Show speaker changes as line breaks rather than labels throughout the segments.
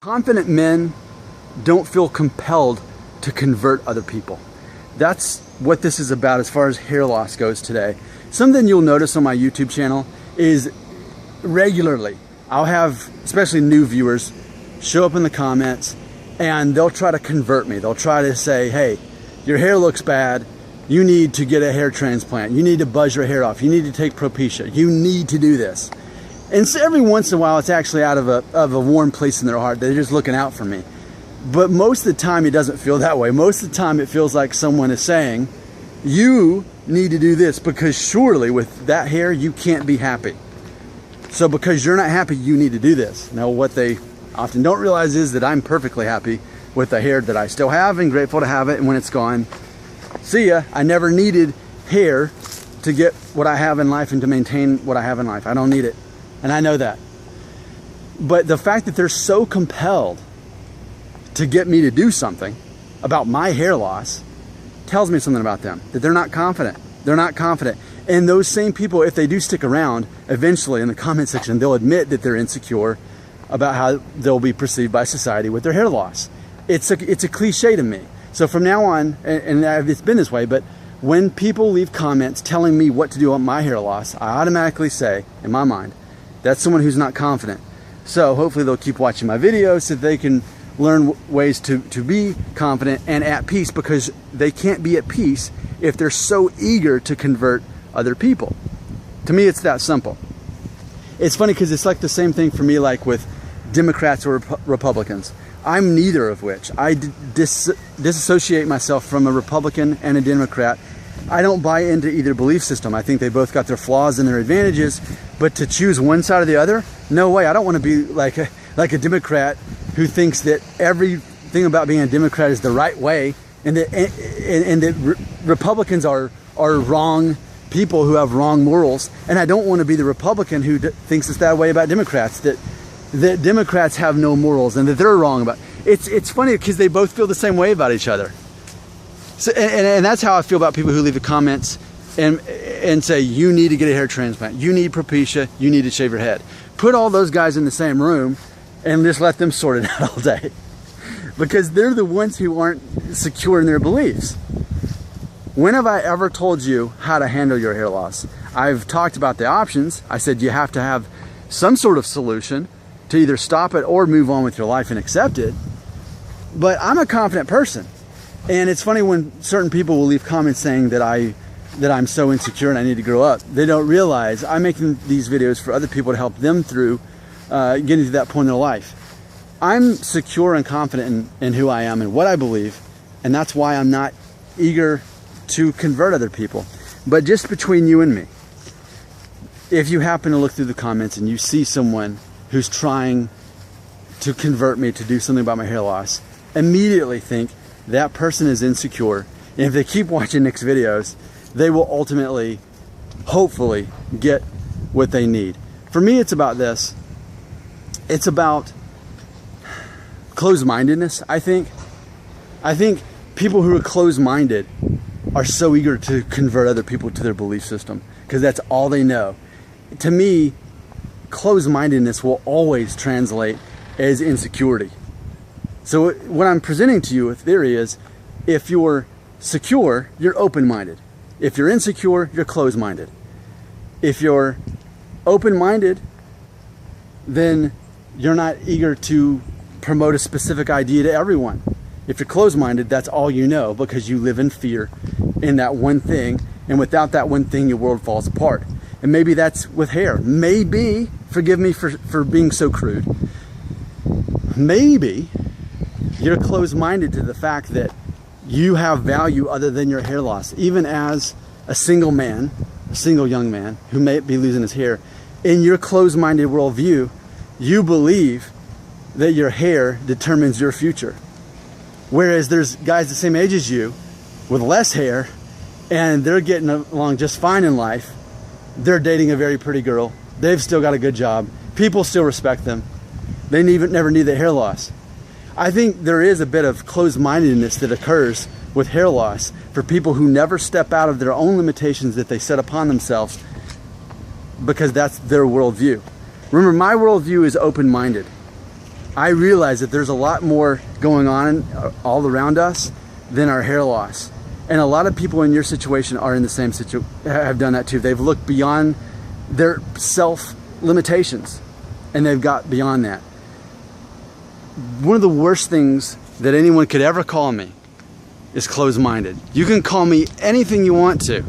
Confident men don't feel compelled to convert other people. That's what this is about as far as hair loss goes today. Something you'll notice on my YouTube channel is regularly I'll have, especially new viewers, show up in the comments and they'll try to convert me. They'll try to say, hey, your hair looks bad. You need to get a hair transplant. You need to buzz your hair off. You need to take Propecia. You need to do this. And so every once in a while, it's actually out of a warm place in their heart. They're just looking out for me. But most of the time, it doesn't feel that way. Most of the time, it feels like someone is saying, you need to do this because surely with that hair, you can't be happy. So because you're not happy, you need to do this. Now, what they often don't realize is that I'm perfectly happy with the hair that I still have and grateful to have it. And when it's gone, see ya. I never needed hair to get what I have in life and to maintain what I have in life. I don't need it. And I know that. But the fact that they're so compelled to get me to do something about my hair loss tells me something about them, that they're not confident. They're not confident. And those same people, if they do stick around, eventually in the comment section, they'll admit that they're insecure about how they'll be perceived by society with their hair loss. It's a cliche to me. So from now on, and it's been this way, but when people leave comments telling me what to do on my hair loss, I automatically say, in my mind, that's someone who's not confident. So hopefully they'll keep watching my videos so they can learn ways to be confident and at peace, because they can't be at peace if they're so eager to convert other people. To me, it's that simple. It's funny because it's like the same thing for me, like with Democrats or Republicans. I'm neither of which. I disassociate myself from a Republican and a Democrat. I don't buy into either belief system. I think they both got their flaws and their advantages, but to choose one side or the other, no way. I don't want to be like a Democrat who thinks that everything about being a Democrat is the right way, and that Republicans are wrong people who have wrong morals. And I don't want to be the Republican who thinks it's that way about Democrats, that Democrats have no morals and that they're wrong about. It's funny because they both feel the same way about each other. So, and that's how I feel about people who leave the comments and say, you need to get a hair transplant, you need Propecia, you need to shave your head. Put all those guys in the same room and just let them sort it out all day, because they're the ones who aren't secure in their beliefs. When have I ever told you how to handle your hair loss? I've talked about the options. I said you have to have some sort of solution to either stop it or move on with your life and accept it. But I'm a confident person. And it's funny when certain people will leave comments saying that I'm so insecure and I need to grow up. They don't realize I'm making these videos for other people to help them through getting to that point in their life. I'm secure and confident in who I am and what I believe, and that's why I'm not eager to convert other people. But just between you and me, if you happen to look through the comments and you see someone who's trying to convert me to do something about my hair loss, immediately think that person is insecure. And if they keep watching Nick's videos, they will ultimately, hopefully, get what they need. For me, it's about this. It's about closed-mindedness, I think. I think people who are closed-minded are so eager to convert other people to their belief system because that's all they know. To me, closed-mindedness will always translate as insecurity. So what I'm presenting to you with theory is, if you're secure, you're open-minded. If you're insecure, you're closed-minded. If you're open-minded, then you're not eager to promote a specific idea to everyone. If you're closed-minded, that's all you know because you live in fear in that one thing, and without that one thing, your world falls apart. And maybe that's with hair. Maybe, forgive me for being so crude, maybe you're closed-minded to the fact that you have value other than your hair loss. Even as a single man, a single young man who may be losing his hair, in your closed-minded worldview, you believe that your hair determines your future. Whereas there's guys the same age as you with less hair and they're getting along just fine in life. They're dating a very pretty girl. They've still got a good job. People still respect them. They never need the hair loss. I think there is a bit of closed-mindedness that occurs with hair loss for people who never step out of their own limitations that they set upon themselves because that's their worldview. Remember, my worldview is open-minded. I realize that there's a lot more going on all around us than our hair loss. And a lot of people in your situation are in the same situation, have done that too. They've looked beyond their self limitations and they've got beyond that. One of the worst things that anyone could ever call me is closed-minded. You can call me anything you want to,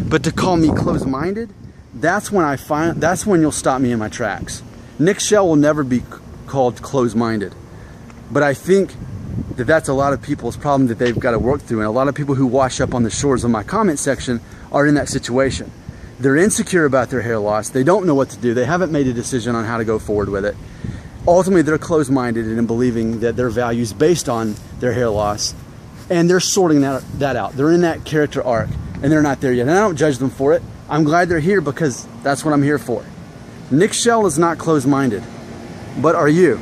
but to call me closed-minded, that's when you'll stop me in my tracks. Nick Shell will never be called closed-minded, but I think that that's a lot of people's problem that they've got to work through, and a lot of people who wash up on the shores of my comment section are in that situation. They're insecure about their hair loss. They don't know what to do. They haven't made a decision on how to go forward with it. Ultimately, they're closed-minded in believing that their value is based on their hair loss, and they're sorting that out. They're in that character arc, and they're not there yet. And I don't judge them for it. I'm glad they're here because that's what I'm here for. Nick Shell is not closed-minded, but are you?